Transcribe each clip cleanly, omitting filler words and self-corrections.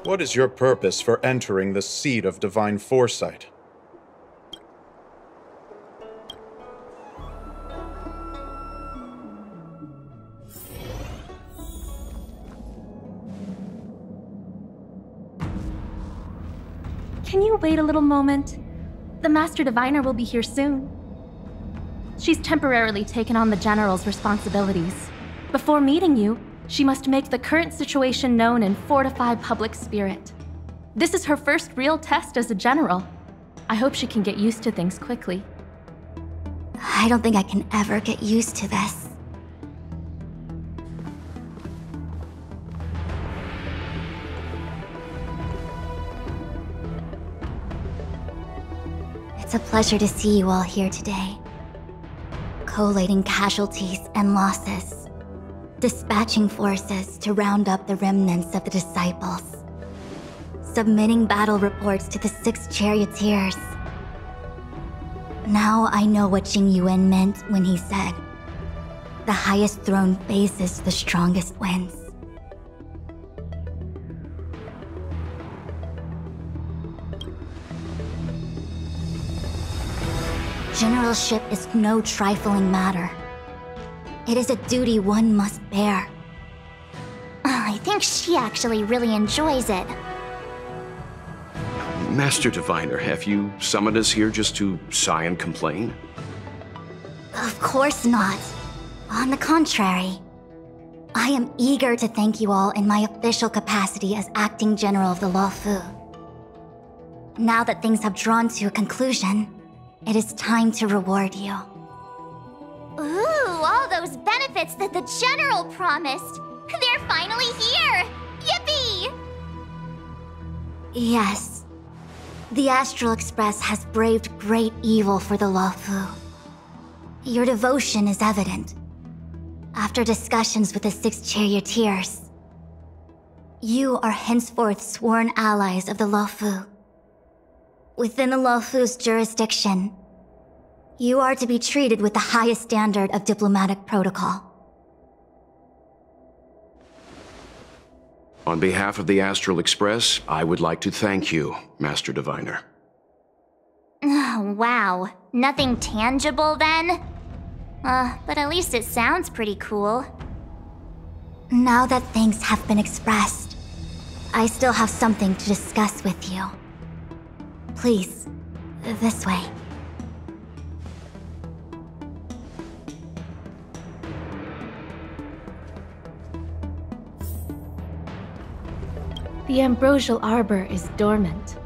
What is your purpose for entering the seat of divine foresight? Can you wait a little moment? The Master Diviner will be here soon. She's temporarily taken on the General's responsibilities. Before meeting you, she must make the current situation known and fortify public spirit. This is her first real test as a General. I hope she can get used to things quickly. I don't think I can ever get used to this. It's a pleasure to see you all here today. Collating casualties and losses. Dispatching forces to round up the remnants of the disciples. Submitting battle reports to the 6 charioteers. Now I know what Jing Yuan meant when he said, "The highest throne faces the strongest winds." Generalship is no trifling matter. It is a duty one must bear. I think she actually really enjoys it. Master Diviner, have you summoned us here just to sigh and complain? Of course not. On the contrary. I am eager to thank you all in my official capacity as acting general of the Luofu. Now that things have drawn to a conclusion, it is time to reward you. Ooh, all those benefits that the General promised! They're finally here! Yippee! Yes. The Astral Express has braved great evil for the Luofu. Your devotion is evident. After discussions with the 6 charioteers, you are henceforth sworn allies of the Luofu. Within the Luofu's jurisdiction, you are to be treated with the highest standard of diplomatic protocol. On behalf of the Astral Express, I would like to thank you, Master Diviner. Wow, nothing tangible then? But at least it sounds pretty cool. Now that thanks have been expressed, I still have something to discuss with you. Please, this way. The Ambrosial Arbor is dormant.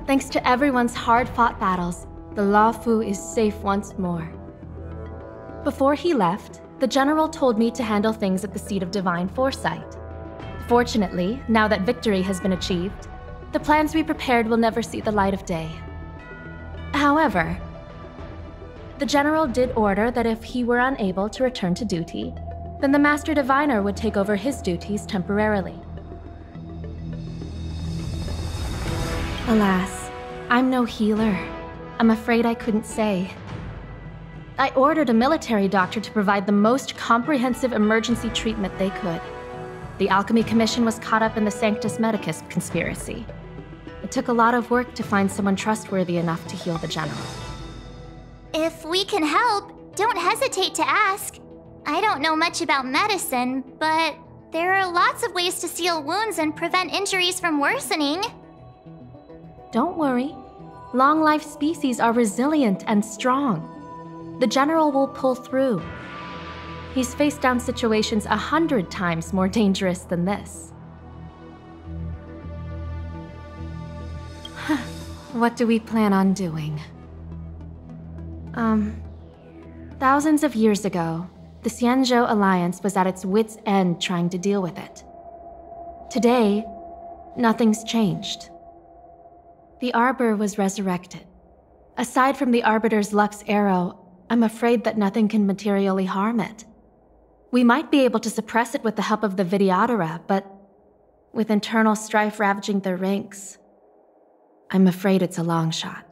Thanks to everyone's hard-fought battles, the Luofu is safe once more. Before he left, the General told me to handle things at the seat of divine foresight. Fortunately, now that victory has been achieved, the plans we prepared will never see the light of day. However, the General did order that if he were unable to return to duty, then the Master Diviner would take over his duties temporarily. Alas, I'm no healer. I'm afraid I couldn't say. I ordered a military doctor to provide the most comprehensive emergency treatment they could. The Alchemy Commission was caught up in the Sanctus Medicus conspiracy. It took a lot of work to find someone trustworthy enough to heal the General. If we can help, don't hesitate to ask. I don't know much about medicine, but there are lots of ways to seal wounds and prevent injuries from worsening. Don't worry. Long-life species are resilient and strong. The General will pull through. He's faced down situations 100 times more dangerous than this. What do we plan on doing? Thousands of years ago, the Xianzhou Alliance was at its wit's end trying to deal with it. Today, nothing's changed. The Arbor was resurrected. Aside from the Arbiter's Lux arrow, I'm afraid that nothing can materially harm it. We might be able to suppress it with the help of the Vidyadhara, but with internal strife ravaging their ranks, I'm afraid it's a long shot.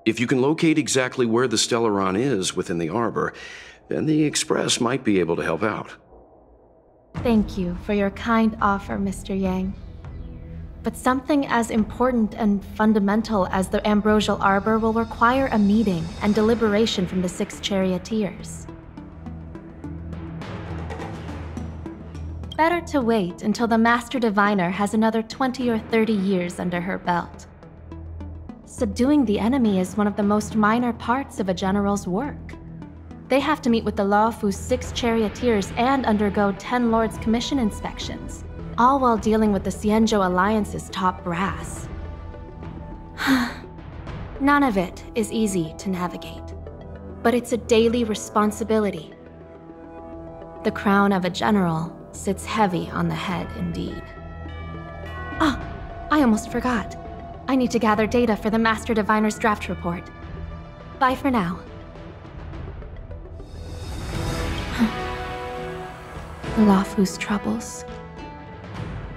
If you can locate exactly where the Stellaron is within the Arbor, then the Express might be able to help out. Thank you for your kind offer, Mr. Yang. but something as important and fundamental as the Ambrosial Arbor will require a meeting and deliberation from the 6 charioteers. Better to wait until the Master Diviner has another 20 or 30 years under her belt. Subduing the enemy is one of the most minor parts of a general's work. They have to meet with the Luofu's 6 charioteers and undergo 10 Lords' Commission inspections, all while dealing with the Xianzhou Alliance's top brass. None of it is easy to navigate, but it's a daily responsibility. The crown of a general sits heavy on the head indeed. Ah, I almost forgot. I need to gather data for the Master Diviner's draft report. Bye for now. The Luofu's troubles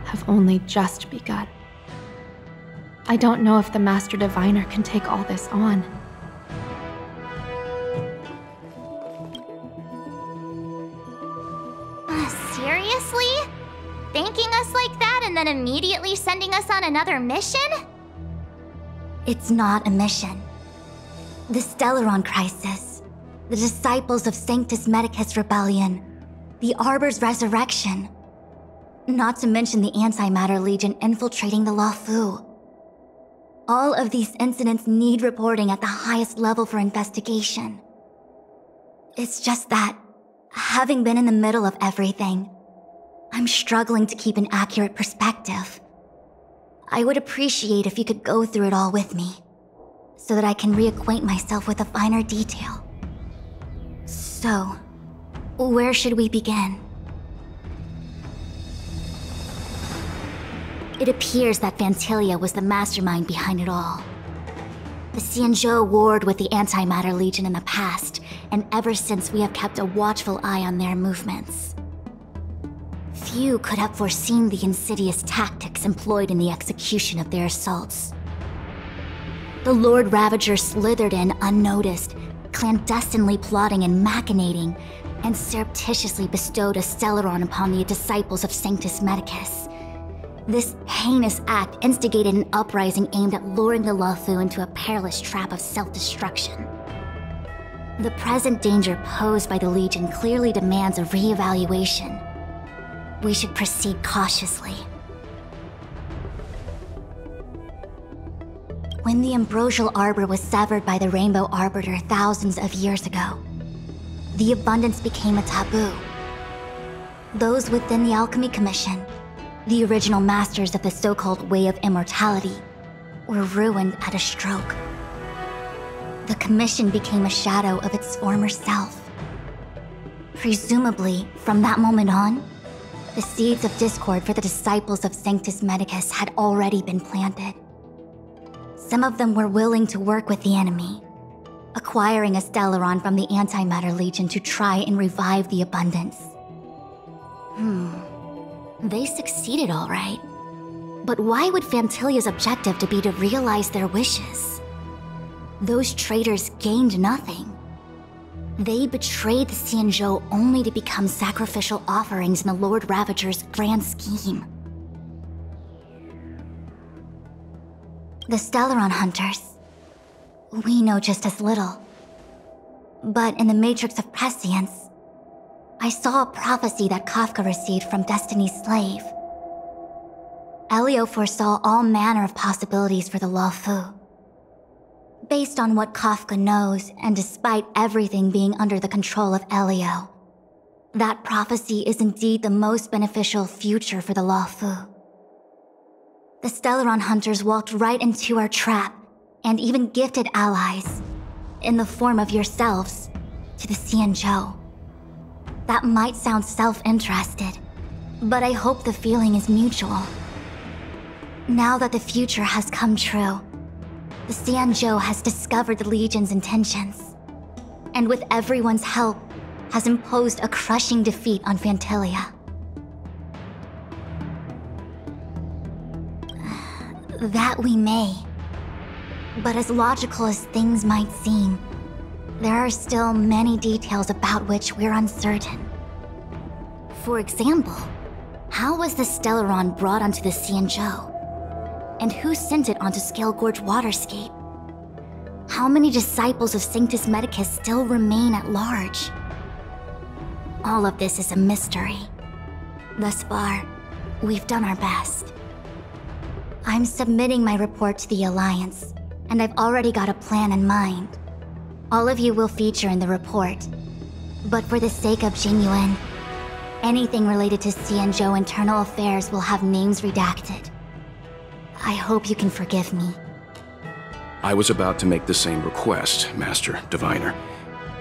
have only just begun. I don't know if the Master Diviner can take all this on. Seriously? Thanking us like that and then immediately sending us on another mission? It's not a mission. The Stellaron Crisis, the Disciples of Sanctus Medicus Rebellion, the Arbor's resurrection. Not to mention the Antimatter Legion infiltrating the Luofu. All of these incidents need reporting at the highest level for investigation. It's just that, having been in the middle of everything, I'm struggling to keep an accurate perspective. I would appreciate if you could go through it all with me, so that I can reacquaint myself with a finer detail. So, where should we begin? It appears that Vantilia was the mastermind behind it all. The Xianzhou warred with the Antimatter Legion in the past, and ever since we have kept a watchful eye on their movements. Few could have foreseen the insidious tactics employed in the execution of their assaults. The Lord Ravager slithered in unnoticed, clandestinely plotting and machinating, and surreptitiously bestowed a Stellaron upon the disciples of Sanctus Medicus. This heinous act instigated an uprising aimed at luring the Luofu into a perilous trap of self-destruction. The present danger posed by the Legion clearly demands a re-evaluation. We should proceed cautiously. When the Ambrosial Arbor was severed by the Rainbow Arbiter thousands of years ago, the abundance became a taboo. Those within the Alchemy Commission, the original masters of the so-called Way of Immortality, were ruined at a stroke. The Commission became a shadow of its former self. Presumably, from that moment on, the seeds of discord for the disciples of Sanctus Medicus had already been planted. Some of them were willing to work with the enemy, acquiring a Stellaron from the Antimatter Legion to try and revive the abundance. They succeeded all right. But why would Fantilia's objective to be to realize their wishes? Those traitors gained nothing. They betrayed the Xianzhou only to become sacrificial offerings in the Lord Ravager's grand scheme. The Stellaron Hunters, we know just as little. But in the Matrix of Prescience, I saw a prophecy that Kafka received from Destiny's slave. Elio foresaw all manner of possibilities for the Luofu. Based on what Kafka knows, and despite everything being under the control of Elio, that prophecy is indeed the most beneficial future for the Luofu. The Stellaron Hunters walked right into our trap, and even gifted allies, in the form of yourselves, to the Xianzhou. That might sound self-interested, but I hope the feeling is mutual. Now that the future has come true, the Xianzhou has discovered the Legion's intentions, and with everyone's help, has imposed a crushing defeat on Fantilia. That we may. But as logical as things might seem, there are still many details about which we're uncertain. For example, how was the Stellaron brought onto the Xianzhou? And who sent it onto Scale Gorge Waterscape? How many disciples of Sanctus Medicus still remain at large? All of this is a mystery. Thus far, we've done our best. I'm submitting my report to the Alliance, and I've already got a plan in mind. All of you will feature in the report. But for the sake of Jingyuan, anything related to Xianzhou internal affairs will have names redacted. I hope you can forgive me. I was about to make the same request, Master Diviner.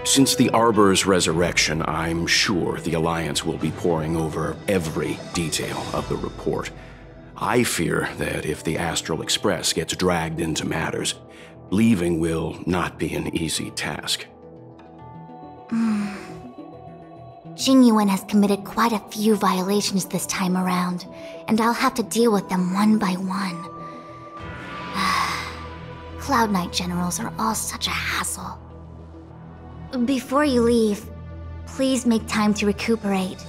Since the Arbor's resurrection, I'm sure the Alliance will be poring over every detail of the report. I fear that if the Astral Express gets dragged into matters, leaving will not be an easy task. Jingyuan has committed quite a few violations this time around, and I'll have to deal with them one by one. Cloud Knight generals are all such a hassle. Before you leave, please make time to recuperate.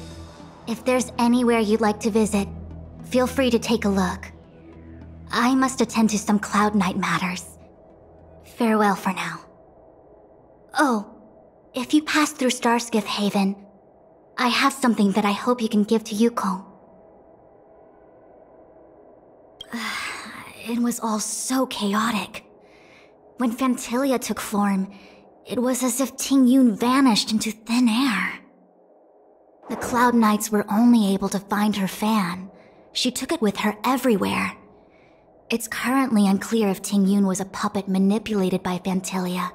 If there's anywhere you'd like to visit, feel free to take a look. I must attend to some Cloud Knight matters. Farewell for now. Oh, if you pass through Starskiff Haven, I have something that I hope you can give to Yukong. It was all so chaotic. When Phantilia took form, it was as if Tingyun vanished into thin air. The Cloud Knights were only able to find her fan. She took it with her everywhere. It's currently unclear if Tingyun was a puppet manipulated by Phantilia,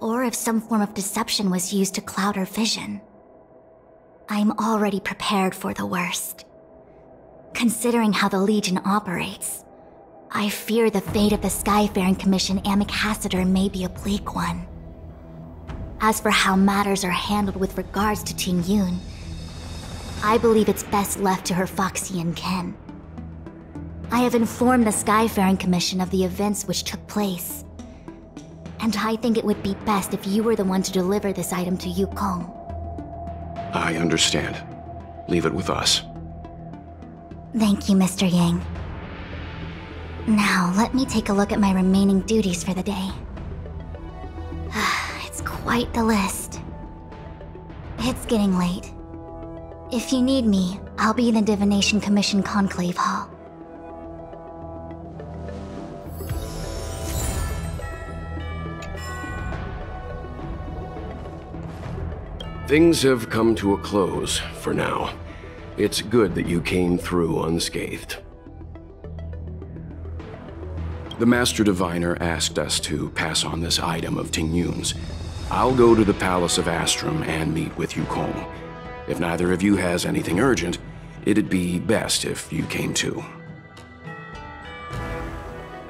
or if some form of deception was used to cloud her vision. I'm already prepared for the worst. Considering how the Legion operates, I fear the fate of the Skyfaring Commission Ambassador may be a bleak one. As for how matters are handled with regards to Tingyun, I believe it's best left to her Foxian kin. I have informed the Skyfaring Commission of the events which took place, and I think it would be best if you were the one to deliver this item to Yukong. I understand. Leave it with us. Thank you, Mr. Yang. Now, let me take a look at my remaining duties for the day. It's quite the list. It's getting late. If you need me, I'll be in the Divination Commission Conclave Hall. Things have come to a close for now. It's good that you came through unscathed. The Master Diviner asked us to pass on this item of Tingyun's. I'll go to the Palace of Astrum and meet with Yukong. If neither of you has anything urgent, it'd be best if you came too.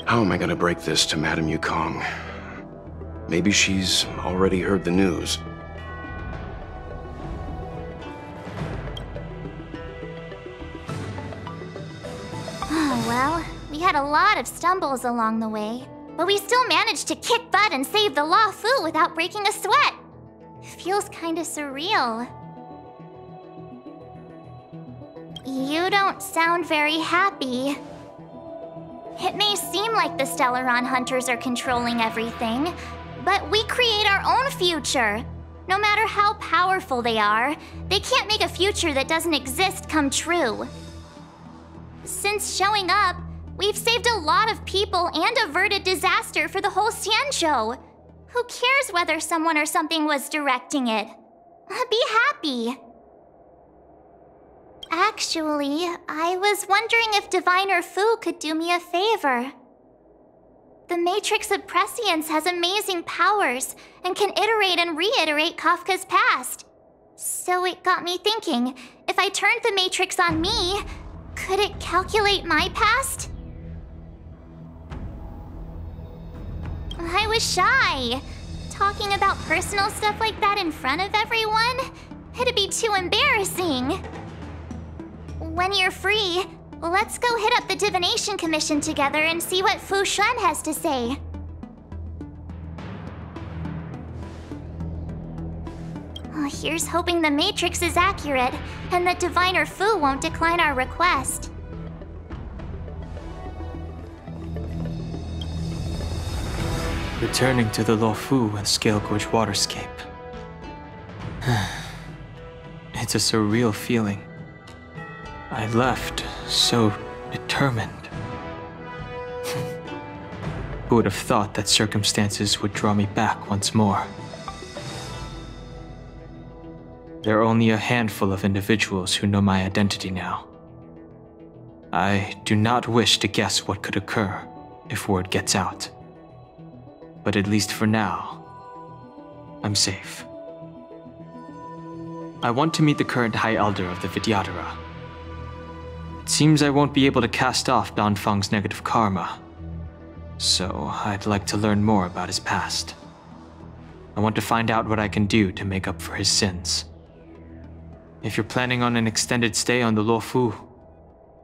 How am I gonna break this to Madame Yukong? Maybe she's already heard the news. Oh, well, we had a lot of stumbles along the way, but we still managed to kick butt and save the Law Fu without breaking a sweat. Feels kinda surreal. You don't sound very happy. It may seem like the Stellaron hunters are controlling everything, but we create our own future. No matter how powerful they are, they can't make a future that doesn't exist come true. Since showing up, we've saved a lot of people and averted disaster for the whole Xianzhou. Who cares whether someone or something was directing it? Be happy. Actually, I was wondering if Diviner Fu could do me a favor. The Matrix of Prescience has amazing powers and can iterate and reiterate Kafka's past. So it got me thinking, if I turned the Matrix on me, could it calculate my past? I was shy. Talking about personal stuff like that in front of everyone? It'd be too embarrassing. When you're free, let's go hit up the Divination Commission together and see what Fu Xuan has to say. Here's hoping the Matrix is accurate and that Diviner Fu won't decline our request. Returning to the Luofu and Scale Gorge waterscape. It's a surreal feeling. I left so determined. Who would have thought that circumstances would draw me back once more? There are only a handful of individuals who know my identity now. I do not wish to guess what could occur if word gets out. But at least for now, I'm safe. I want to meet the current High Elder of the Vidyadhara. It seems I won't be able to cast off Danfang's negative karma, so I'd like to learn more about his past. I want to find out what I can do to make up for his sins. If you're planning on an extended stay on the Luofu,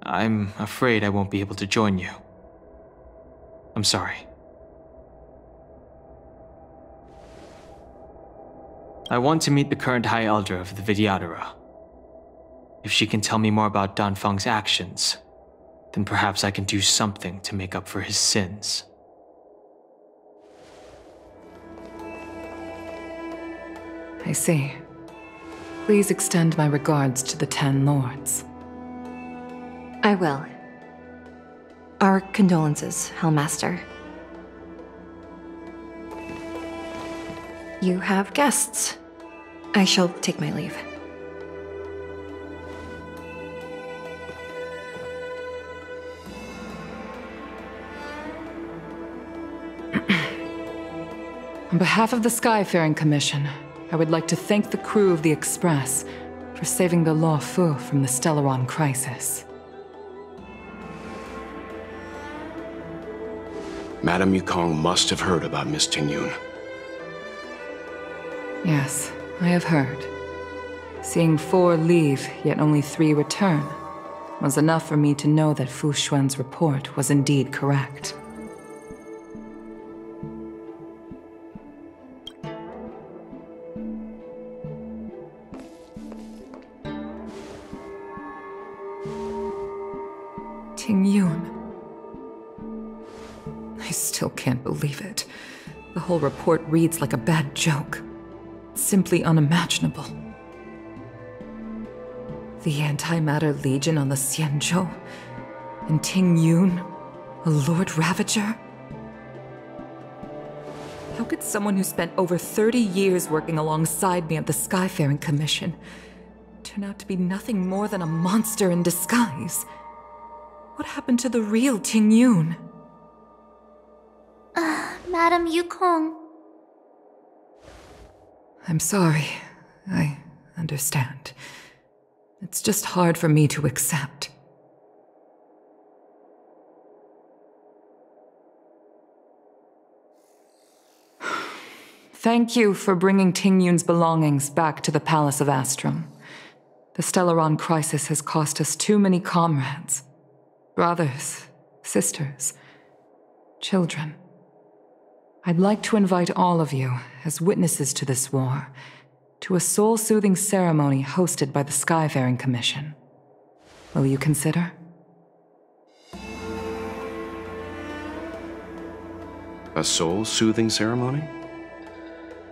I'm afraid I won't be able to join you. I'm sorry. I want to meet the current High Elder of the Vidyadhara. If she can tell me more about Danfang's actions, then perhaps I can do something to make up for his sins. I see. Please extend my regards to the 10 Lords. I will. Our condolences, Hellmaster. You have guests. I shall take my leave. On behalf of the Skyfaring Commission, I would like to thank the crew of the Express for saving the Luofu from the Stellaron crisis. Madame Yukong must have heard about Miss Tingyun. Yes, I have heard. Seeing 4 leave, yet only 3 return, was enough for me to know that Fu Xuan's report was indeed correct. Tingyun. I still can't believe it. The whole report reads like a bad joke. Simply unimaginable. The Antimatter Legion on the Xianzhou, and Tingyun, a Lord Ravager? How could someone who spent over 30 years working alongside me at the Skyfaring Commission turn out to be nothing more than a monster in disguise? What happened to the real Tingyun? Madame Yukong. I'm sorry. I understand. It's just hard for me to accept. Thank you for bringing Tingyun's belongings back to the Palace of Astrum. The Stellaron crisis has cost us too many comrades. Brothers, sisters, children. I'd like to invite all of you, as witnesses to this war, to a soul-soothing ceremony hosted by the Skyfaring Commission. Will you consider? A soul-soothing ceremony?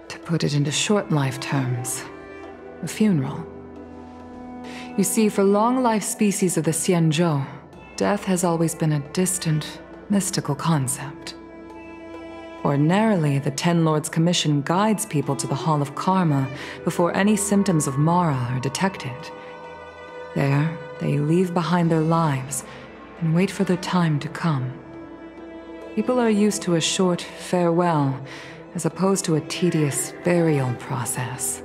To put it into short-life terms, a funeral. You see, for long-life species of the Xianzhou, death has always been a distant, mystical concept. Ordinarily, the 10 Lords Commission guides people to the Hall of Karma before any symptoms of Mara are detected. There, they leave behind their lives and wait for their time to come. People are used to a short farewell as opposed to a tedious burial process.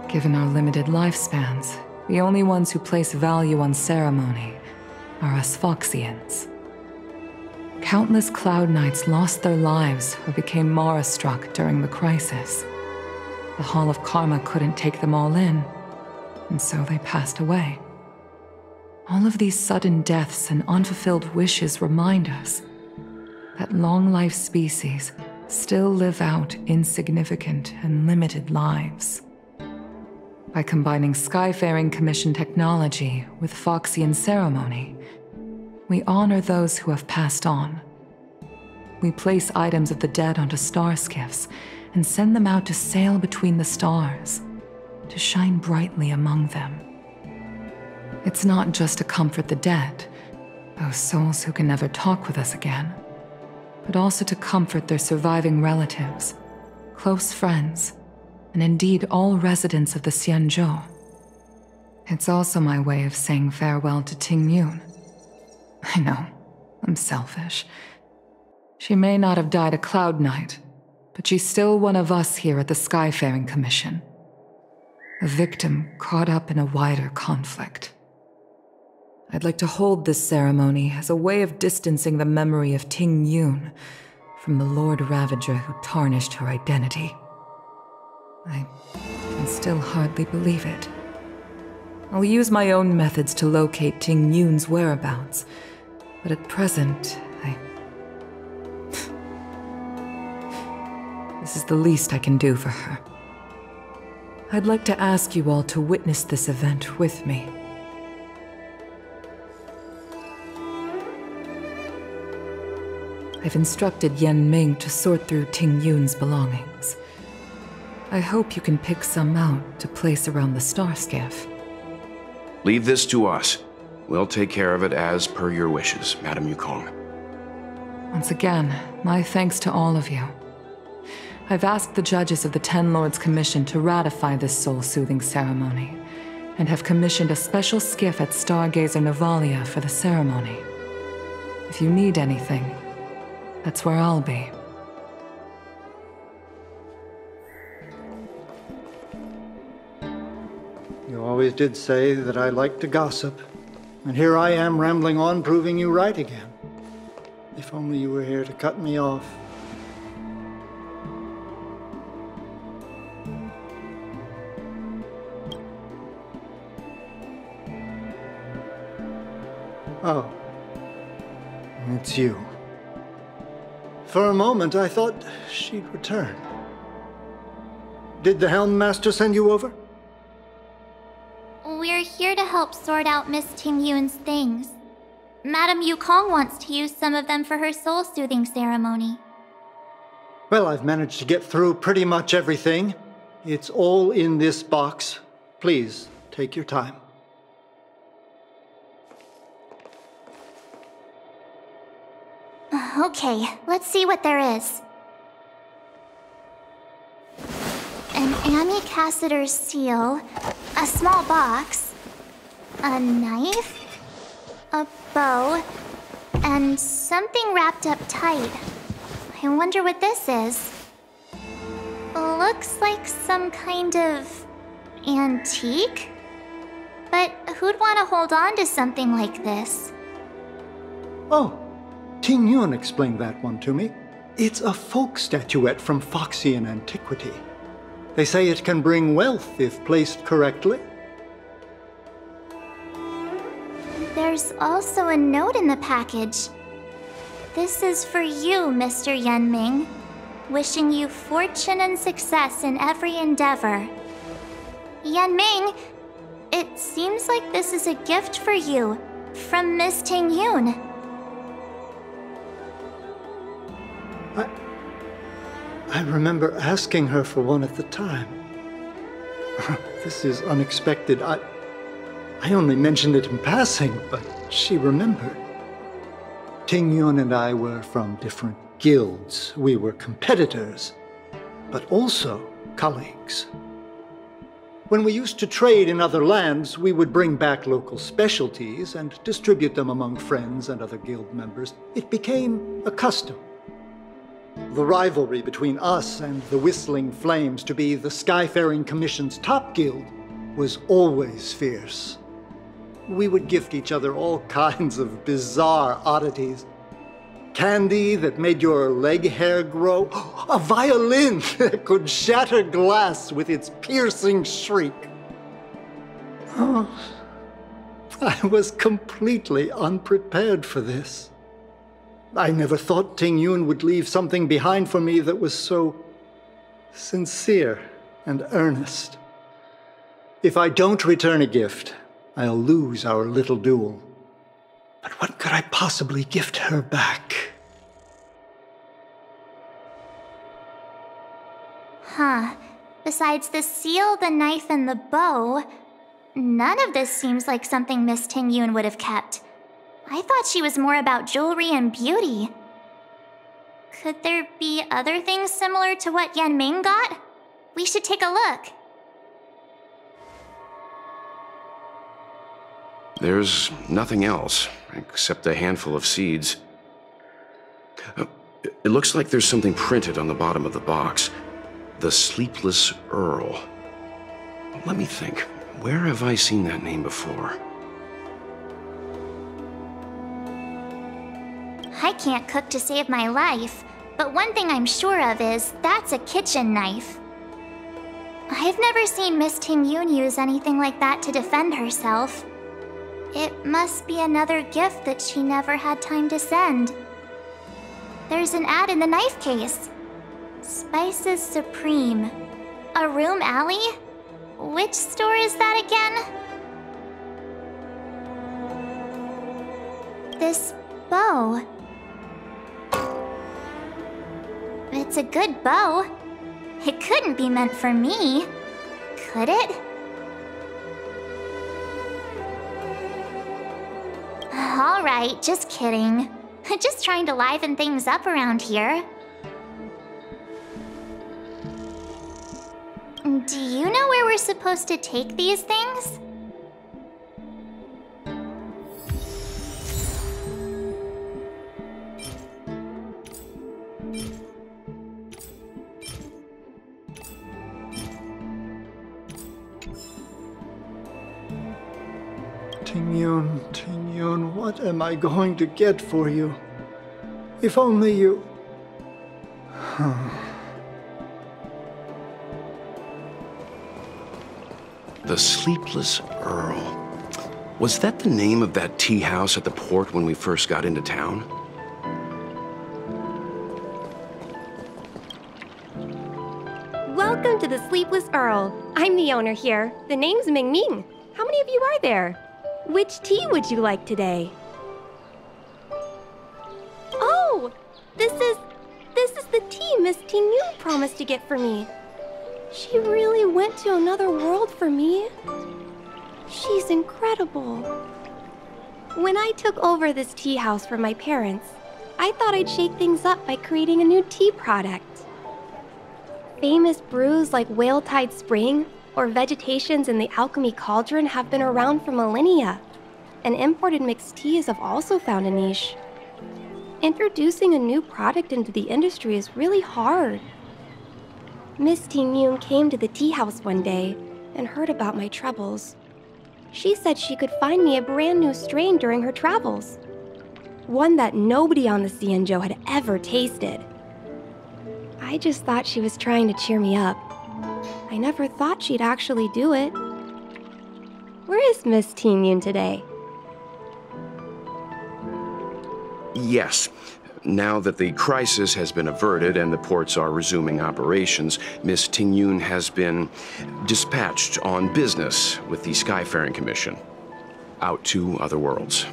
Given our limited lifespans, the only ones who place value on ceremony are us Foxians. Countless Cloud Knights lost their lives or became Mara-struck during the crisis. The Hall of Karma couldn't take them all in, and so they passed away. All of these sudden deaths and unfulfilled wishes remind us that long-life species still live out insignificant and limited lives. By combining Skyfaring Commission technology with Foxian ceremony, we honor those who have passed on. We place items of the dead onto star skiffs and send them out to sail between the stars, to shine brightly among them. It's not just to comfort the dead, those souls who can never talk with us again, but also to comfort their surviving relatives, close friends, and indeed all residents of the Xianzhou. It's also my way of saying farewell to Ting Yun. I know, I'm selfish. She may not have died a Cloud Knight, but she's still one of us here at the Skyfaring Commission. A victim caught up in a wider conflict. I'd like to hold this ceremony as a way of distancing the memory of Ting Yun from the Lord Ravager who tarnished her identity. I can still hardly believe it. I'll use my own methods to locate Ting Yun's whereabouts, but at present, This is the least I can do for her. I'd like to ask you all to witness this event with me. I've instructed Yan Ming to sort through Ting Yun's belongings. I hope you can pick some out to place around the star skiff. Leave this to us. We'll take care of it as per your wishes, Madame Yukong. Once again, my thanks to all of you. I've asked the judges of the Ten Lords Commission to ratify this soul-soothing ceremony, and have commissioned a special skiff at Stargazer Navalia for the ceremony. If you need anything, that's where I'll be. You always did say that I like to gossip, and here I am rambling on, proving you right again. If only you were here to cut me off. Oh, it's you. For a moment, I thought she'd return. Did the Helm Master send you over? We're here to help sort out Miss Ting Yun's things. Madame Yukong wants to use some of them for her soul-soothing ceremony. Well, I've managed to get through pretty much everything. It's all in this box. Please, take your time. Okay, let's see what there is. An Ami Cassider's seal, a small box, a knife, a bow, and something wrapped up tight. I wonder what this is. Looks like some kind of antique? But who'd want to hold on to something like this? Oh, Ting Yun explained that one to me. It's a folk statuette from Foxian antiquity. They say it can bring wealth if placed correctly. There's also a note in the package. This is for you, Mr. Yan Ming. Wishing you fortune and success in every endeavor. Yan Ming, it seems like this is a gift for you from Miss Ting Yun. I remember asking her for one at the time. This is unexpected. I only mentioned it in passing, but she remembered. Ting Yun and I were from different guilds. We were competitors, but also colleagues. When we used to trade in other lands, we would bring back local specialties and distribute them among friends and other guild members. It became a custom. The rivalry between us and the Whistling Flames to be the Skyfaring Commission's top guild was always fierce. We would gift each other all kinds of bizarre oddities. Candy that made your leg hair grow. A violin that could shatter glass with its piercing shriek. Oh, I was completely unprepared for this. I never thought Ting Yun would leave something behind for me that was so sincere and earnest. If I don't return a gift, I'll lose our little duel. But what could I possibly gift her back? Huh. Besides the seal, the knife, and the bow, none of this seems like something Miss Ting-Yun would have kept. I thought she was more about jewelry and beauty. Could there be other things similar to what Yan Ming got? We should take a look. There's nothing else, except a handful of seeds. It looks like there's something printed on the bottom of the box. The Sleepless Earl. Let me think. Where have I seen that name before? I can't cook to save my life, but one thing I'm sure of is that's a kitchen knife. I've never seen Miss Ting-Yun use anything like that to defend herself. It must be another gift that she never had time to send. There's an ad in the knife case. Spices Supreme. A room alley? Which store is that again? This bow. It's a good bow. It couldn't be meant for me, could it? All right, just kidding. Just trying to liven things up around here. Do you know where we're supposed to take these things? Ting-Yun, what am I going to get for you? If only you... The Sleepless Earl. Was that the name of that tea house at the port when we first got into town? Welcome to the Sleepless Earl. I'm the owner here. The name's Ming Ming. How many of you are there? Which tea would you like today? Oh! This is the tea Miss Ting-Yun promised to get for me. She really went to another world for me. She's incredible. When I took over this tea house from my parents, I thought I'd shake things up by creating a new tea product. Famous brews like Whale Tide Spring or Vegetations in the Alchemy Cauldron have been around for millennia, and imported mixed teas have also found a niche. Introducing a new product into the industry is really hard. Miss Ting-Yun came to the tea house one day and heard about my troubles. She said she could find me a brand new strain during her travels, one that nobody on the Xianzhou had ever tasted. I just thought she was trying to cheer me up. I never thought she'd actually do it. Where is Miss Ting-Yun today? Yes. Now that the crisis has been averted and the ports are resuming operations, Miss Ting-Yun has been dispatched on business with the Skyfaring Commission, out to other worlds.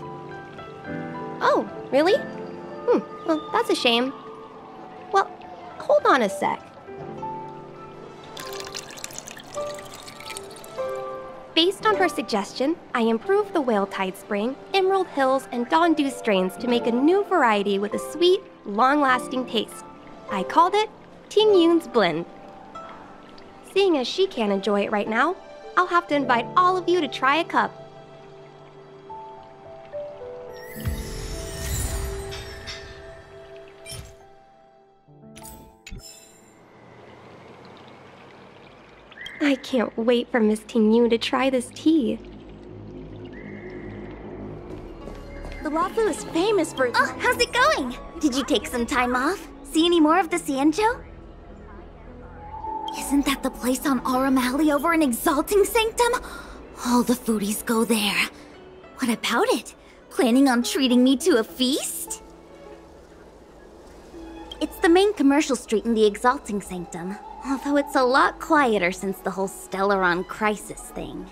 Oh, really? Well, that's a shame. Well, hold on a sec. Based on her suggestion, I improved the Whale Tide Spring, Emerald Hills, and Dawn Dew strains to make a new variety with a sweet, long-lasting taste. I called it Ting-Yun's Blend. Seeing as she can't enjoy it right now, I'll have to invite all of you to try a cup. I can't wait for Miss Ting-Yun to try this tea. The Luofu is famous for... Oh, how's it going? Did you take some time off? See any more of the Xianzhou? Isn't that the place on Aurum Alley over in Exalting Sanctum? All the foodies go there. What about it? Planning on treating me to a feast? It's the main commercial street in the Exalting Sanctum. Although it's a lot quieter since the whole Stellaron crisis thing.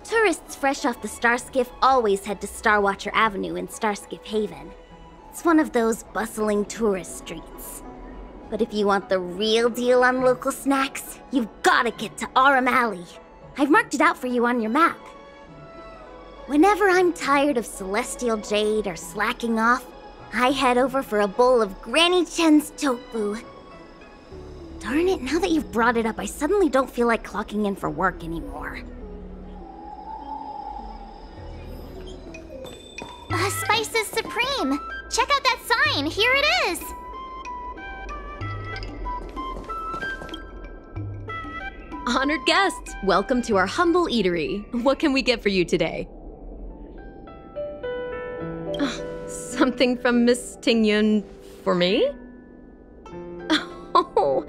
Tourists fresh off the Starskiff always head to Starwatcher Avenue in Starskiff Haven. It's one of those bustling tourist streets. But if you want the real deal on local snacks, you've gotta get to Aram Alley. I've marked it out for you on your map. Whenever I'm tired of Celestial Jade or slacking off, I head over for a bowl of Granny Chen's tofu. Darn it, now that you've brought it up, I suddenly don't feel like clocking in for work anymore. Spices Supreme! Check out that sign! Here it is! Honored guests, welcome to our humble eatery. What can we get for you today? Something from Miss Tingyun for me? Oh,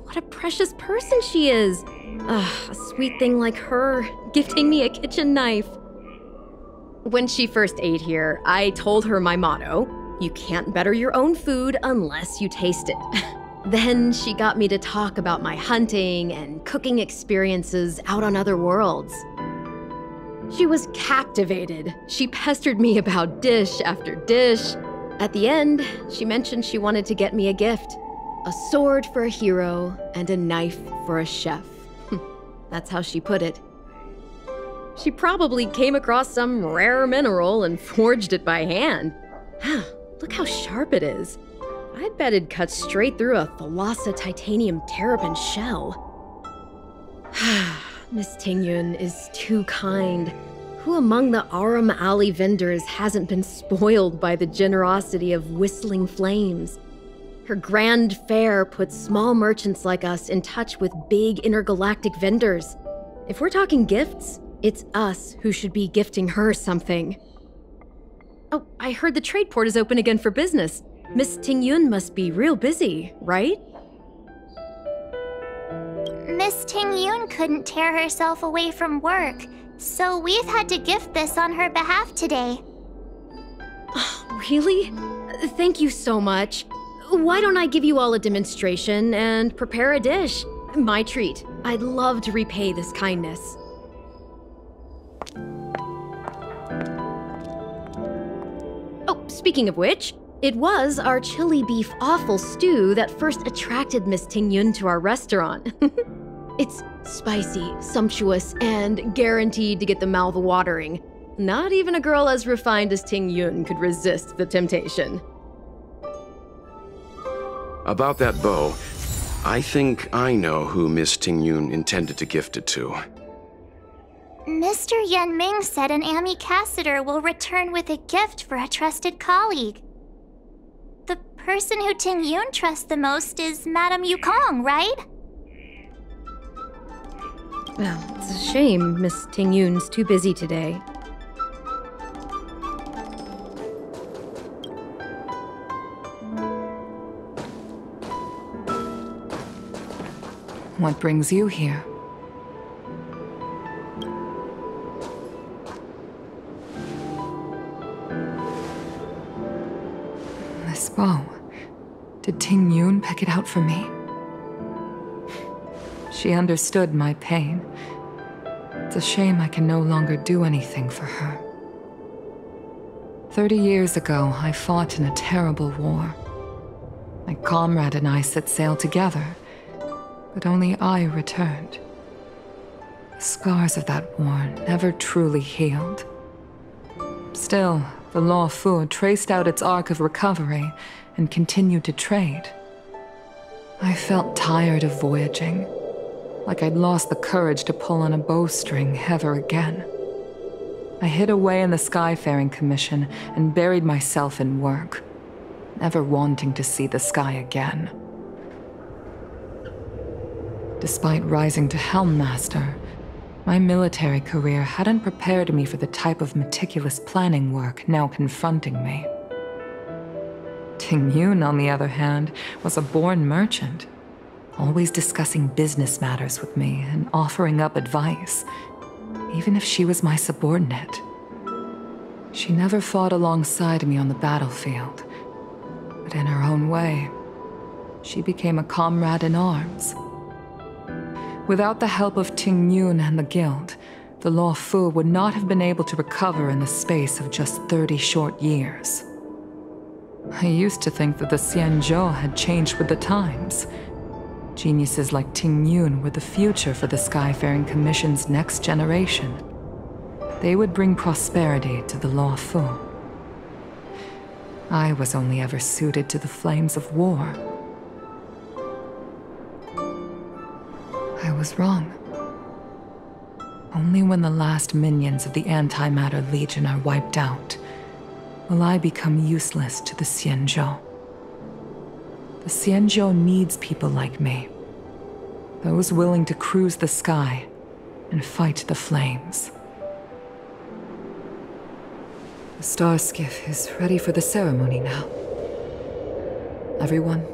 what a precious person she is. A sweet thing like her, gifting me a kitchen knife. When she first ate here, I told her my motto, you can't better your own food unless you taste it. Then she got me to talk about my hunting and cooking experiences out on other worlds. She was captivated. She pestered me about dish after dish. At the end, she mentioned she wanted to get me a gift. A sword for a hero and a knife for a chef. That's how she put it. She probably came across some rare mineral and forged it by hand. Look how sharp it is. I bet it'd cut straight through a Thalassa titanium terrapin shell. Miss Tingyun is too kind. Who among the Aram Alley vendors hasn't been spoiled by the generosity of whistling flames? Her grand fare puts small merchants like us in touch with big intergalactic vendors. If we're talking gifts, it's us who should be gifting her something. Oh, I heard the trade port is open again for business. Miss Tingyun must be real busy, right? Miss Tingyun couldn't tear herself away from work, so we've had to gift this on her behalf today. Really? Thank you so much. Why don't I give you all a demonstration and prepare a dish? My treat. I'd love to repay this kindness. Oh, speaking of which, it was our chili beef offal stew that first attracted Miss Tingyun to our restaurant. It's spicy, sumptuous, and guaranteed to get the mouth watering. Not even a girl as refined as Tingyun could resist the temptation. About that bow, I think I know who Miss Tingyun intended to gift it to. Mr. Yanming said an ambassador will return with a gift for a trusted colleague. The person who Tingyun trusts the most is Madame Yukong, right? Well, it's a shame Miss Tingyun's too busy today. What brings you here? This bow. Did Tingyun pick it out for me? She understood my pain. It's a shame I can no longer do anything for her. 30 years ago, I fought in a terrible war. My comrade and I set sail together, but only I returned. The scars of that war never truly healed. Still, the Law Fu traced out its arc of recovery and continued to trade. I felt tired of voyaging, like I'd lost the courage to pull on a bowstring ever again. I hid away in the Skyfaring Commission and buried myself in work, never wanting to see the sky again. Despite rising to Helm Master, my military career hadn't prepared me for the type of meticulous planning work now confronting me. Tingyun, on the other hand, was a born merchant, always discussing business matters with me and offering up advice, even if she was my subordinate. She never fought alongside me on the battlefield, but in her own way, she became a comrade in arms. Without the help of Tingyun and the Guild, the Law Fu would not have been able to recover in the space of just 30 short years. I used to think that the Xianzhou had changed with the times. Geniuses like Ting Yun were the future for the Skyfaring Commission's next generation. They would bring prosperity to the Luofu. I was only ever suited to the flames of war. I was wrong. Only when the last minions of the Antimatter Legion are wiped out will I become useless to the Xianzhou. The Xianzhou needs people like me. Those willing to cruise the sky and fight the flames. The star skiff is ready for the ceremony now. Everyone,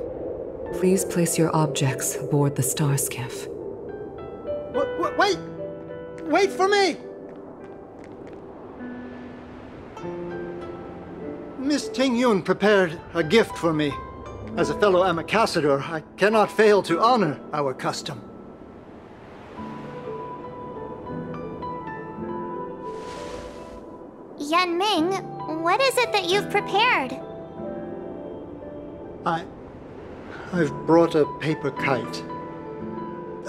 please place your objects aboard the star skiff. Wait! Wait for me! Miss Ting Yun prepared a gift for me. As a fellow ambassador, I cannot fail to honor our custom. Yan Ming, what is it that you've prepared? I've brought a paper kite.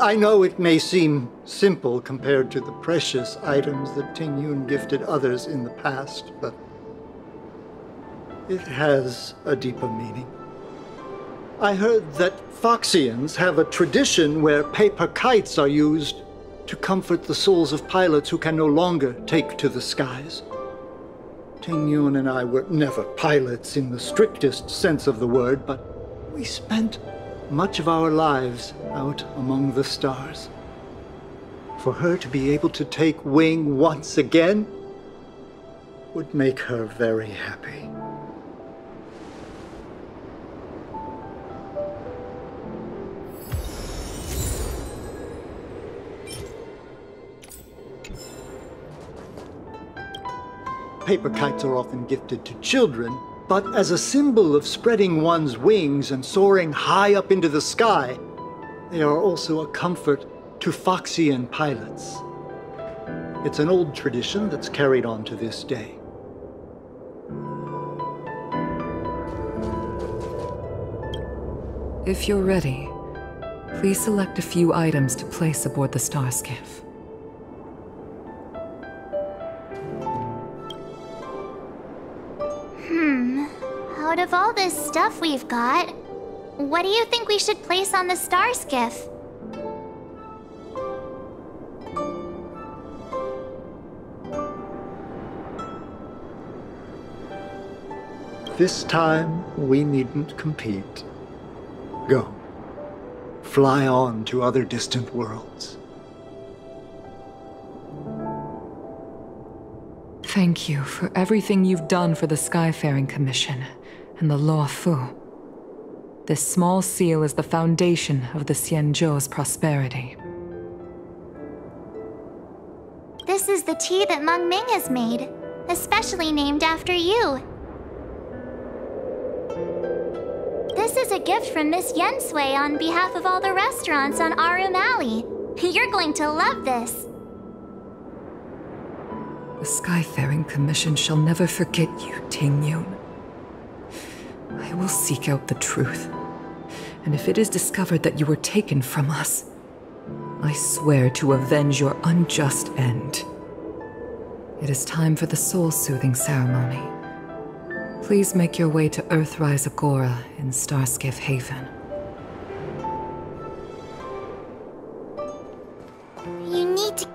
I know it may seem simple compared to the precious items that Ting Yun gifted others in the past, but it has a deeper meaning. I heard that Foxians have a tradition where paper kites are used to comfort the souls of pilots who can no longer take to the skies. Ting Yun and I were never pilots in the strictest sense of the word, but we spent much of our lives out among the stars. For her to be able to take wing once again would make her very happy. Paper kites are often gifted to children, but as a symbol of spreading one's wings and soaring high up into the sky, they are also a comfort to Foxian pilots. It's an old tradition that's carried on to this day. If you're ready, please select a few items to place aboard the star skiff. Out of all this stuff we've got, what do you think we should place on the star skiff? This time, we needn't compete. Go. Fly on to other distant worlds. Thank you for everything you've done for the Skyfaring Commission and the Luofu. This small seal is the foundation of the Xianzhou's prosperity. This is the tea that Meng Ming has made, especially named after you. This is a gift from Miss Yen Sui on behalf of all the restaurants on Arum Alley. You're going to love this. The Skyfaring Commission shall never forget you, Ting Yun. I will seek out the truth, and if it is discovered that you were taken from us, I swear to avenge your unjust end. It is time for the soul-soothing ceremony. Please make your way to Earthrise Agora in Starskiff Haven. You need to...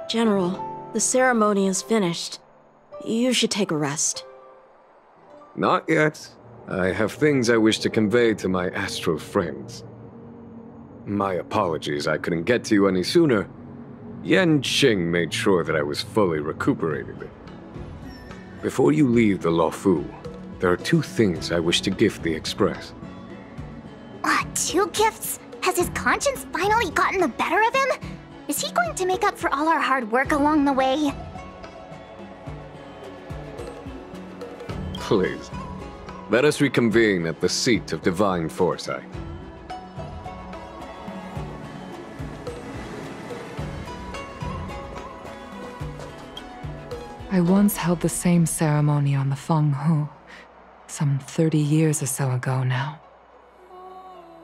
General, the ceremony is finished. You should take a rest. Not yet. I have things I wish to convey to my astral friends. My apologies I couldn't get to you any sooner. Yan Qing made sure that I was fully recuperated. Before you leave the Luofu, there are 2 things I wish to gift the Express. 2 gifts? Has his conscience finally gotten the better of him? Is he going to make up for all our hard work along the way? Please, let us reconvene at the seat of divine foresight. I once held the same ceremony on the Feng Hu, some 30 years or so ago now.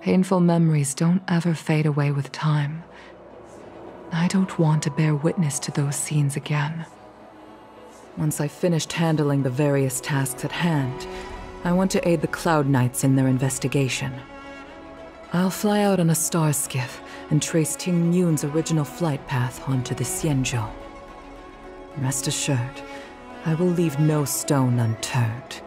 Painful memories don't ever fade away with time. I don't want to bear witness to those scenes again. Once I've finished handling the various tasks at hand, I want to aid the Cloud Knights in their investigation. I'll fly out on a star skiff and trace Ting Yun's original flight path onto the Xianzhou. Rest assured, I will leave no stone unturned.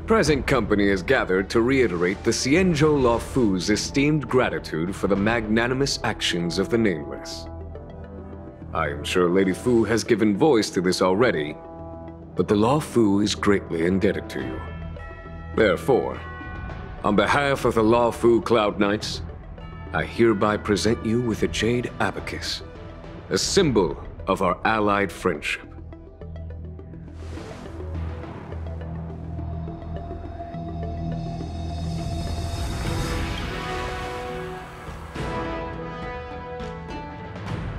Present company is gathered to reiterate the Xianzhou Luofu's esteemed gratitude for the magnanimous actions of the Nameless. I am sure Lady Fu has given voice to this already, but the Luofu is greatly indebted to you. Therefore, on behalf of the Luofu Cloud Knights, I hereby present you with a jade abacus, a symbol of our allied friendship.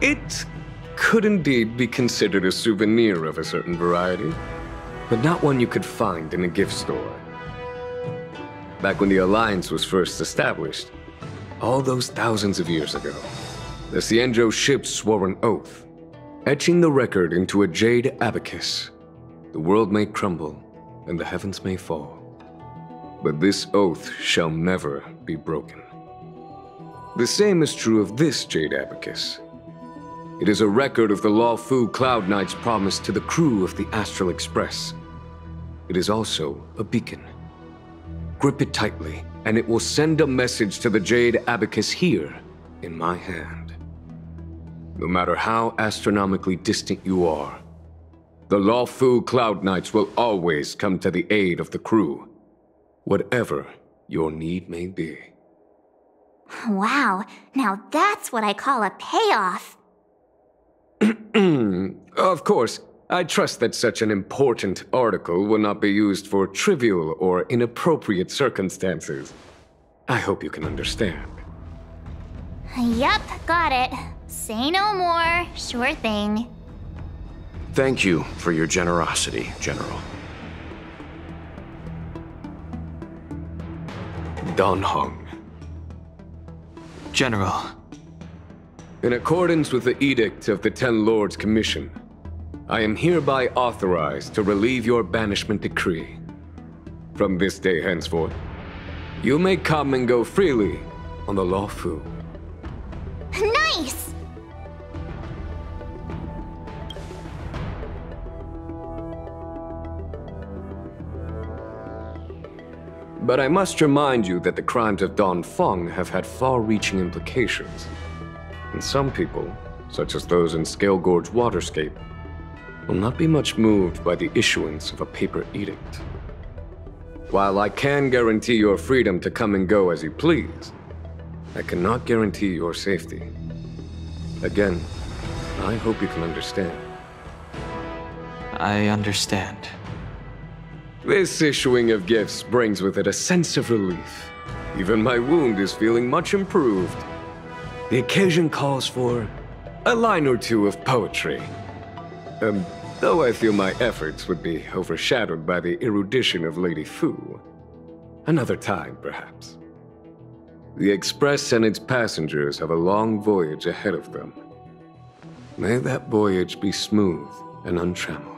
It could indeed be considered a souvenir of a certain variety, but not one you could find in a gift store. Back when the Alliance was first established, all those thousands of years ago, the Xianzhou ships swore an oath, etching the record into a jade abacus. The world may crumble, and the heavens may fall, but this oath shall never be broken. The same is true of this jade abacus. It is a record of the Luofu Cloud Knight's promise to the crew of the Astral Express. It is also a beacon. Grip it tightly, and it will send a message to the jade abacus here, in my hand. No matter how astronomically distant you are, the Luofu Cloud Knights will always come to the aid of the crew, whatever your need may be. Wow, now that's what I call a payoff. Of course, I trust that such an important article will not be used for trivial or inappropriate circumstances. I hope you can understand. Yep, got it. Say no more. Sure thing. Thank you for your generosity, General. Don Hung. General. In accordance with the Edict of the Ten Lords Commission, I am hereby authorized to relieve your banishment decree. From this day henceforth, you may come and go freely on the Luofu. Nice! But I must remind you that the crimes of Don Feng have had far-reaching implications. And some people, such as those in Scale Gorge Waterscape, will not be much moved by the issuance of a paper edict. While I can guarantee your freedom to come and go as you please, I cannot guarantee your safety. Again, I hope you can understand. I understand. This issuing of gifts brings with it a sense of relief. Even my wound is feeling much improved. The occasion calls for a line or two of poetry. Though I feel my efforts would be overshadowed by the erudition of Lady Fu. Another time, perhaps. The Express and its passengers have a long voyage ahead of them. May that voyage be smooth and untrammeled.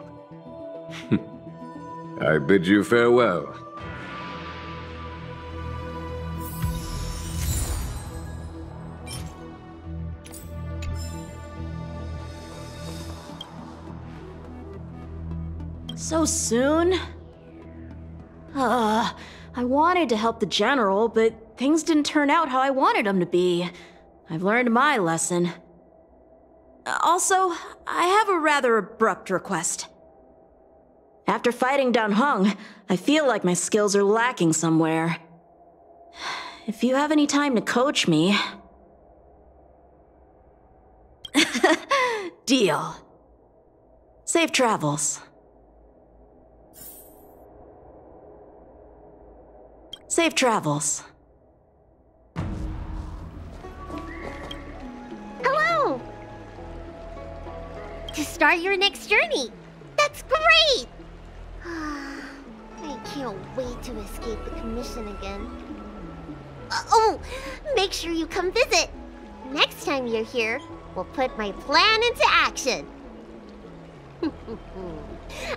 I bid you farewell. So soon? I wanted to help the General, but things didn't turn out how I wanted them to be. I've learned my lesson. Also, I have a rather abrupt request. After fighting Dan Heng, I feel like my skills are lacking somewhere. If you have any time to coach me... Deal. Safe travels. Safe travels. Hello! To start your next journey. That's great! I can't wait to escape the commission again. Oh, make sure you come visit. Next time you're here, we'll put my plan into action.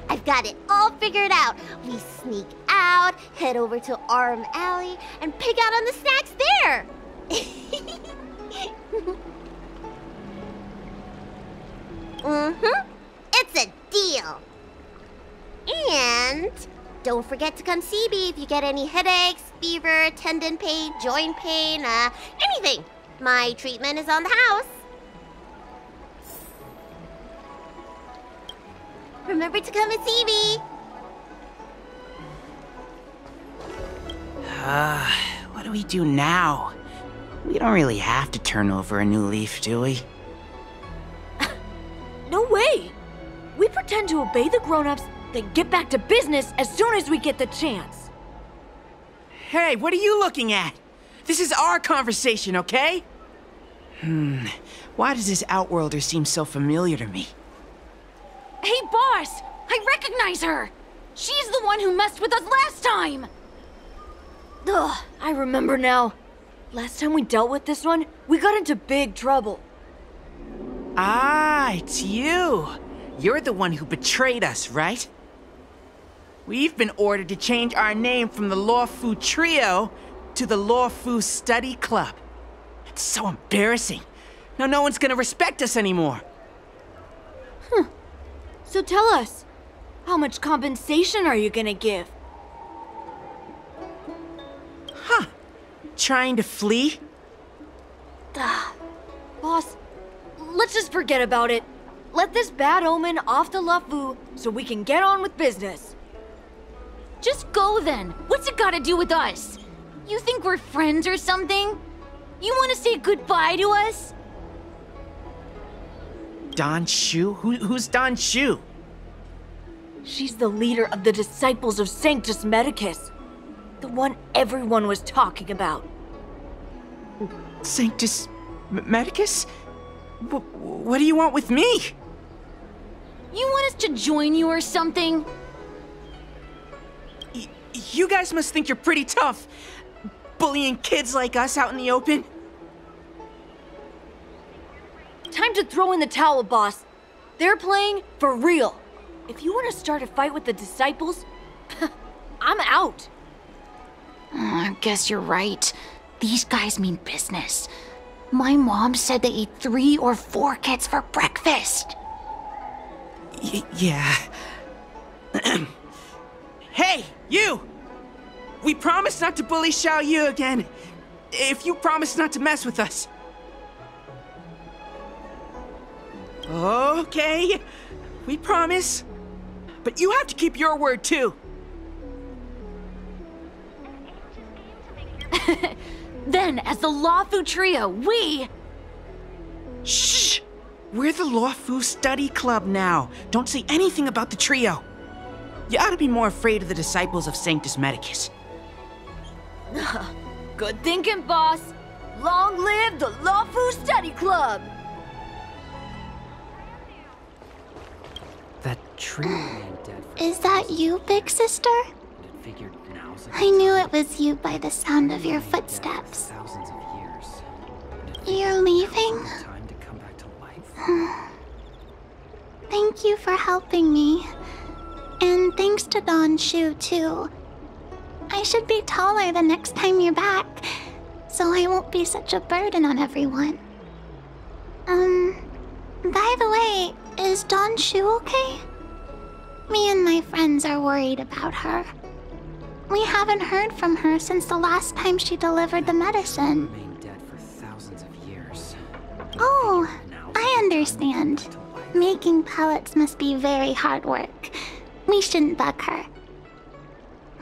I've got it all figured out. We sneak out, head over to Arm Alley, and pick out on the snacks there. It's a deal. And don't forget to come see me if you get any headaches, fever, tendon pain, joint pain, anything. My treatment is on the house. Remember to come and see me. What do we do now? We don't really have to turn over a new leaf, do we? No way! We pretend to obey the grown-ups, then get back to business as soon as we get the chance. Hey, what are you looking at? This is our conversation, okay? Why does this Outworlder seem so familiar to me? Hey, boss! I recognize her! She's the one who messed with us last time! Ugh, I remember now. Last time we dealt with this one, we got into big trouble. Ah, it's you. You're the one who betrayed us, right? We've been ordered to change our name from the Luofu Trio to the Luofu Study Club. It's so embarrassing. Now no one's gonna respect us anymore. So tell us, how much compensation are you gonna give? Trying to flee? Boss, let's just forget about it. Let this bad omen off the Luofu so we can get on with business. Just go then. What's it gotta do with us? You think we're friends or something? You wanna say goodbye to us? Dan Shu? Who's Dan Shu? She's the leader of the Disciples of Sanctus Medicus. The one everyone was talking about. Sanctus Medicus? What do you want with me? You want us to join you or something? You guys must think you're pretty tough, bullying kids like us out in the open. Time to throw in the towel, boss. They're playing for real. If you want to start a fight with the Disciples, I'm out. I guess you're right. These guys mean business. My mom said they ate 3 or 4 kids for breakfast. Yeah. Hey, you! We promise not to bully Xiao Yu again, if you promise not to mess with us. Okay, we promise. But you have to keep your word, too. Then, as the Luofu Trio, we... Shh! We're the Luofu Study Club now. Don't say anything about the trio. You ought to be more afraid of the Disciples of Sanctus Medicus. Good thinking, boss. Long live the Luofu Study Club! That trio ain't dead. Is that you, big sister? I knew it was you by the sound of your footsteps. You're leaving? Thank you for helping me. And thanks to Dan Shu, too. I should be taller the next time you're back, so I won't be such a burden on everyone. By the way, is Dan Shu okay? Me and my friends are worried about her. We haven't heard from her since the last time she delivered the medicine. Dead for thousands of years. Oh, I understand. Making pellets must be very hard work. We shouldn't bug her.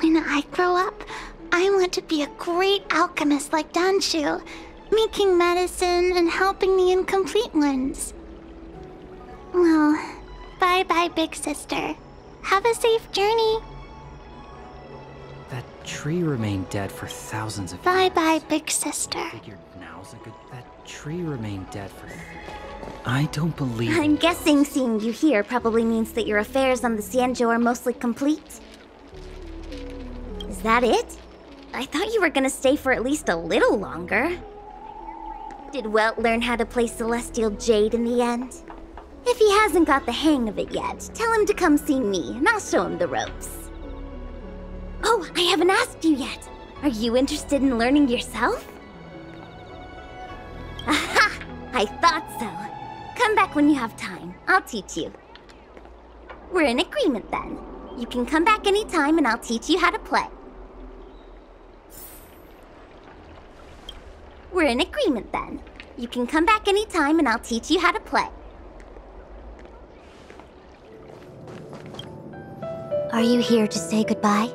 When I grow up, I want to be a great alchemist like Danshu, making medicine and helping the incomplete ones. Well, bye-bye, big sister. Have a safe journey. That tree remained dead for thousands of years. Bye-bye, big sister. Figured now's a good... That tree remained dead for... I don't believe... I'm guessing seeing you here probably means that your affairs on the Xianzhou are mostly complete. Is that it? I thought you were gonna stay for at least a little longer. Did Welt learn how to play Celestial Jade in the end? If he hasn't got the hang of it yet, tell him to come see me, and I'll show him the ropes. Oh, I haven't asked you yet. Are you interested in learning yourself? Aha! I thought so. Come back when you have time. I'll teach you. We're in agreement then. You can come back anytime and I'll teach you how to play. We're in agreement then. You can come back anytime and I'll teach you how to play. Are you here to say goodbye?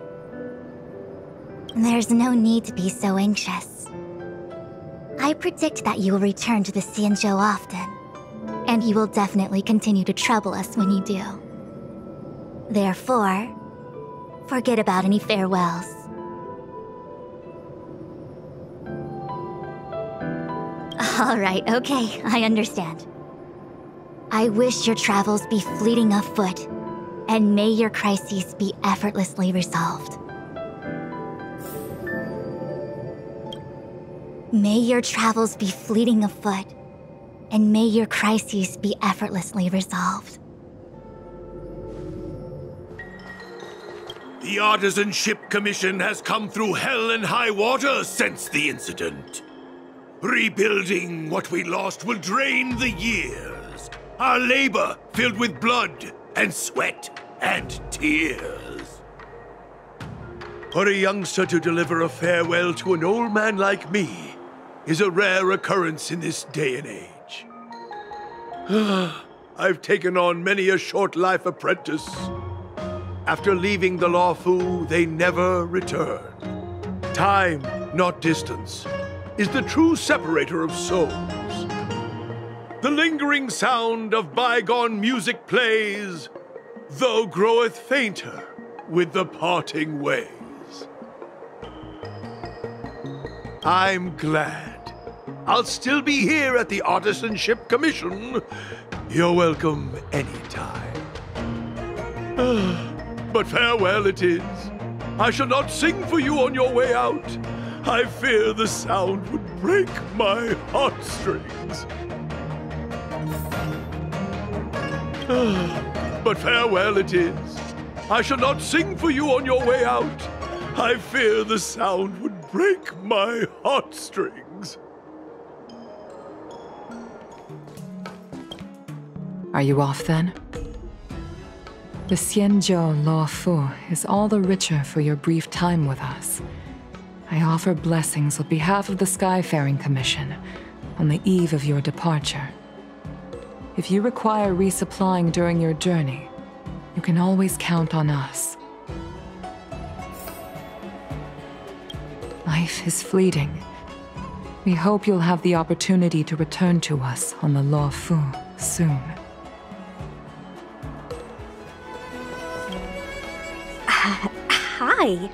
There's no need to be so anxious. I predict that you will return to the Xianzhou often, and you will definitely continue to trouble us when you do. Therefore, forget about any farewells. All right, okay, I understand. I wish your travels be fleeting of foot, and may your crises be effortlessly resolved. May your travels be fleeting of foot, and may your crises be effortlessly resolved. The Artisanship Commission has come through hell and high water since the incident. Rebuilding what we lost will drain the years. Our labor filled with blood and sweat and tears. For a youngster to deliver a farewell to an old man like me is a rare occurrence in this day and age. I've taken on many a short-life apprentice. After leaving the Luofu, they never return. Time, not distance, is the true separator of souls. The lingering sound of bygone music plays, though groweth fainter with the parting ways. I'm glad. I'll still be here at the Artisanship Commission. You're welcome anytime. But farewell it is. I shall not sing for you on your way out. I fear the sound would break my heartstrings. But farewell it is. I shall not sing for you on your way out. I fear the sound would break my heartstrings. Are you off then? The Xianzhou Luofu is all the richer for your brief time with us. I offer blessings on behalf of the Skyfaring Commission on the eve of your departure. If you require resupplying during your journey, you can always count on us. Life is fleeting. We hope you'll have the opportunity to return to us on the Luofu soon. Hi.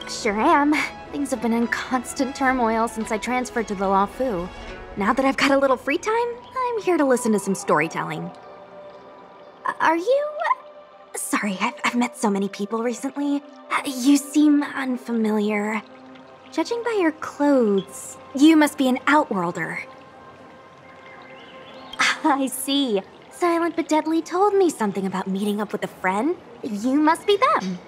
Sure am. Things have been in constant turmoil since I transferred to the Luofu. Now that I've got a little free time, I'm here to listen to some storytelling. Are you... Sorry, I've met so many people recently. You seem unfamiliar. Judging by your clothes, you must be an Outworlder. I see. Silent but Deadly told me something about meeting up with a friend. You must be them.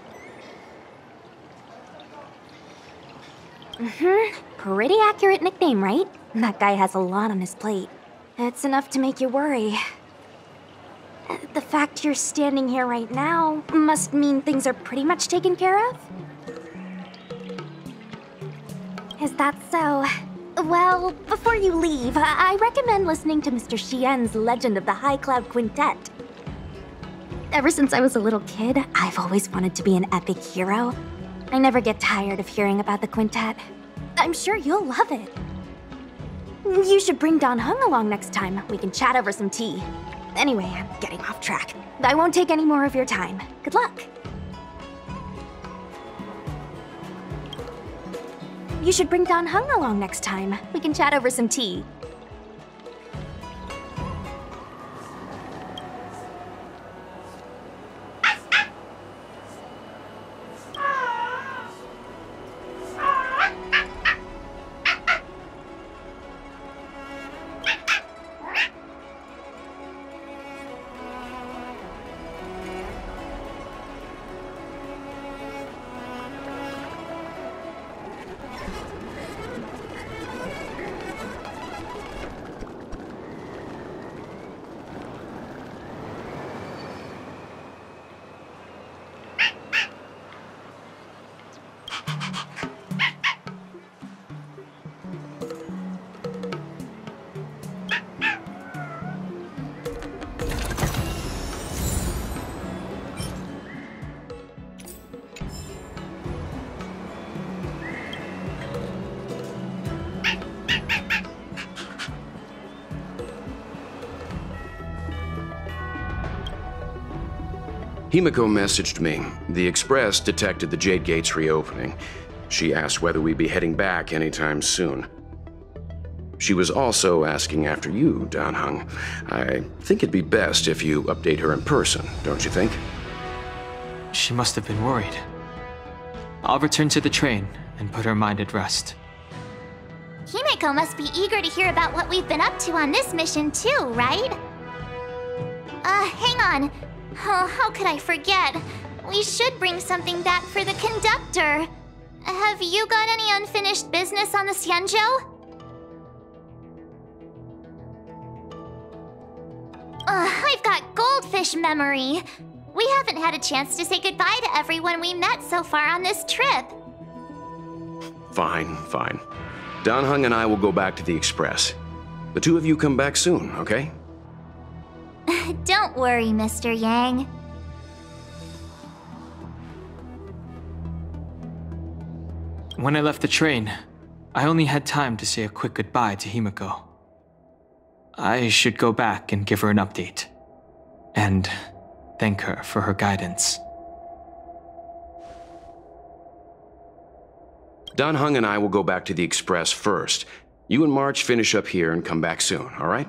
Pretty accurate nickname, right? That guy has a lot on his plate. It's enough to make you worry. The fact you're standing here right now must mean things are pretty much taken care of? Is that so? Well, before you leave, I recommend listening to Mr. Xian's Legend of the High Cloud Quintet. Ever since I was a little kid, I've always wanted to be an epic hero. I never get tired of hearing about the quintet. I'm sure you'll love it. You should bring Dan Heng along next time. We can chat over some tea. Anyway, I'm getting off track. I won't take any more of your time. Good luck. You should bring Dan Heng along next time. We can chat over some tea. Himiko messaged me. The Express detected the Jade Gates reopening. She asked whether we'd be heading back anytime soon. She was also asking after you, Dan Heng. I think it'd be best if you update her in person, don't you think? She must have been worried. I'll return to the train and put her mind at rest. Himiko must be eager to hear about what we've been up to on this mission too, right? Hang on. Oh, how could I forget? We should bring something back for the conductor. Have you got any unfinished business on the Xianzhou? I've got goldfish memory. We haven't had a chance to say goodbye to everyone we met so far on this trip. Fine, fine. Dan Heng and I will go back to the Express. The two of you come back soon, okay? Don't worry, Mr. Yang. When I left the train, I only had time to say a quick goodbye to Himiko. I should go back and give her an update. And thank her for her guidance. Dan Heng and I will go back to the Express first. You and March finish up here and come back soon, all right?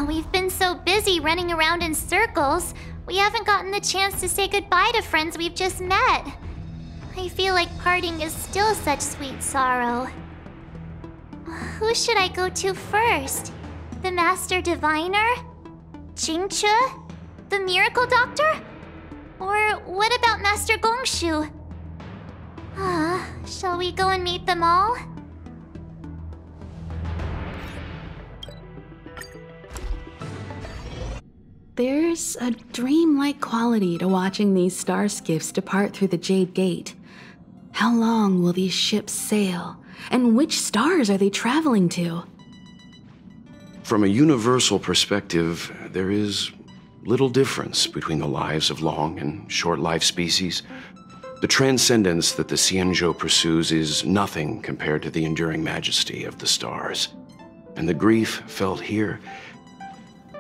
We've been so busy running around in circles, we haven't gotten the chance to say goodbye to friends we've just met. I feel like parting is still such sweet sorrow. Who should I go to first? The Master Diviner? Jingche? The Miracle Doctor? Or what about Master Gongshu? Shall we go and meet them all? There's a dreamlike quality to watching these star skiffs depart through the Jade Gate. How long will these ships sail? And which stars are they traveling to? From a universal perspective, there is little difference between the lives of long and short-life species. The transcendence that the Xianzhou pursues is nothing compared to the enduring majesty of the stars. And the grief felt here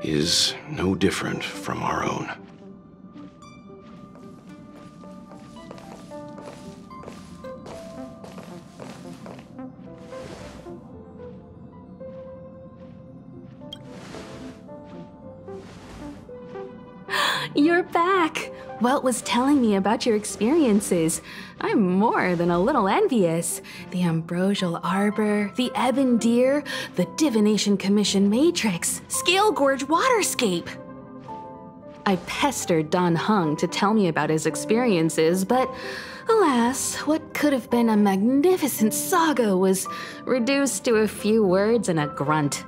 is no different from our own. You're back! Welt was telling me about your experiences. I'm more than a little envious. The Ambrosial Arbor, the Ebon Deer, the Divination Commission Matrix, Scale Gorge Waterscape. I pestered Dan Heng to tell me about his experiences, but alas, what could have been a magnificent saga was reduced to a few words and a grunt.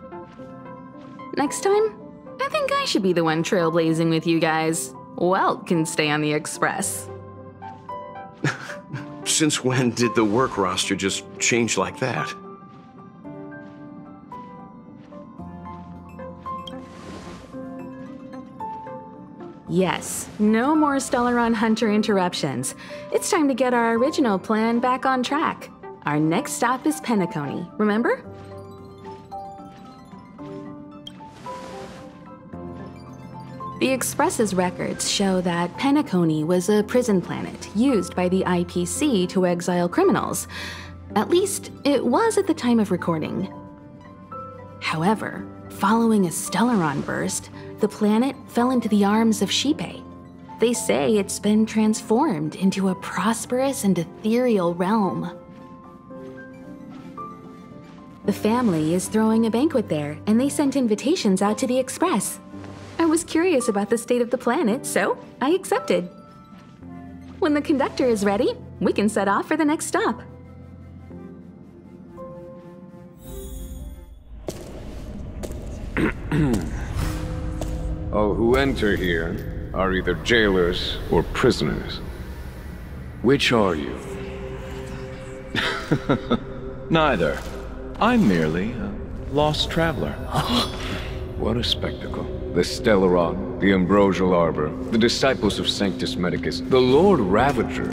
Next time, I think I should be the one trailblazing with you guys. Welt can stay on the Express. Since when did the work roster just change like that? Yes, no more Stellaron Hunter interruptions. It's time to get our original plan back on track. Our next stop is Penacony, remember? The Express's records show that Penacony was a prison planet used by the IPC to exile criminals. At least, it was at the time of recording. However, following a Stellaron burst, the planet fell into the arms of Shipe. They say it's been transformed into a prosperous and ethereal realm. The family is throwing a banquet there, and they sent invitations out to the Express. I was curious about the state of the planet, so I accepted. When the conductor is ready, we can set off for the next stop. All who enter here are either jailers or prisoners. Which are you? Neither. I'm merely a lost traveler. What a spectacle. The Stellaron, the Ambrosial Arbor, the disciples of Sanctus Medicus, the Lord Ravager.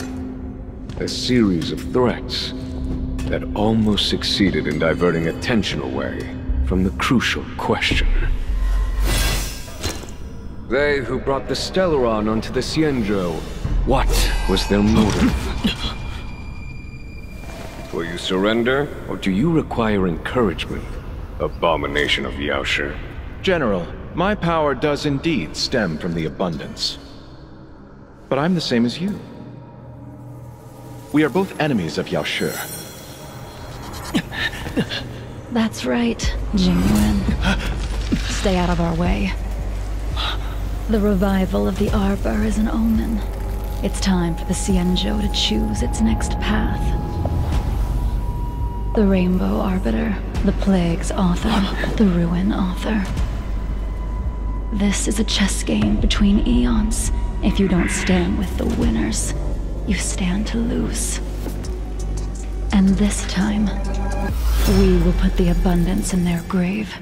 A series of threats that almost succeeded in diverting attention away from the crucial question. They who brought the Stellaron onto the Xianzhou, what was their motive? Will you surrender, or do you require encouragement, abomination of Yaoshi? General, my power does indeed stem from the abundance. But I'm the same as you. We are both enemies of Yaoshi. That's right, Jingyuan. Stay out of our way. The revival of the Arbor is an omen. It's time for the Xianzhou to choose its next path. The Rainbow Arbiter, the Plague's author, the Ruin author. This is a chess game between eons. If you don't stand with the winners, you stand to lose. And this time, we will put the abundance in their grave.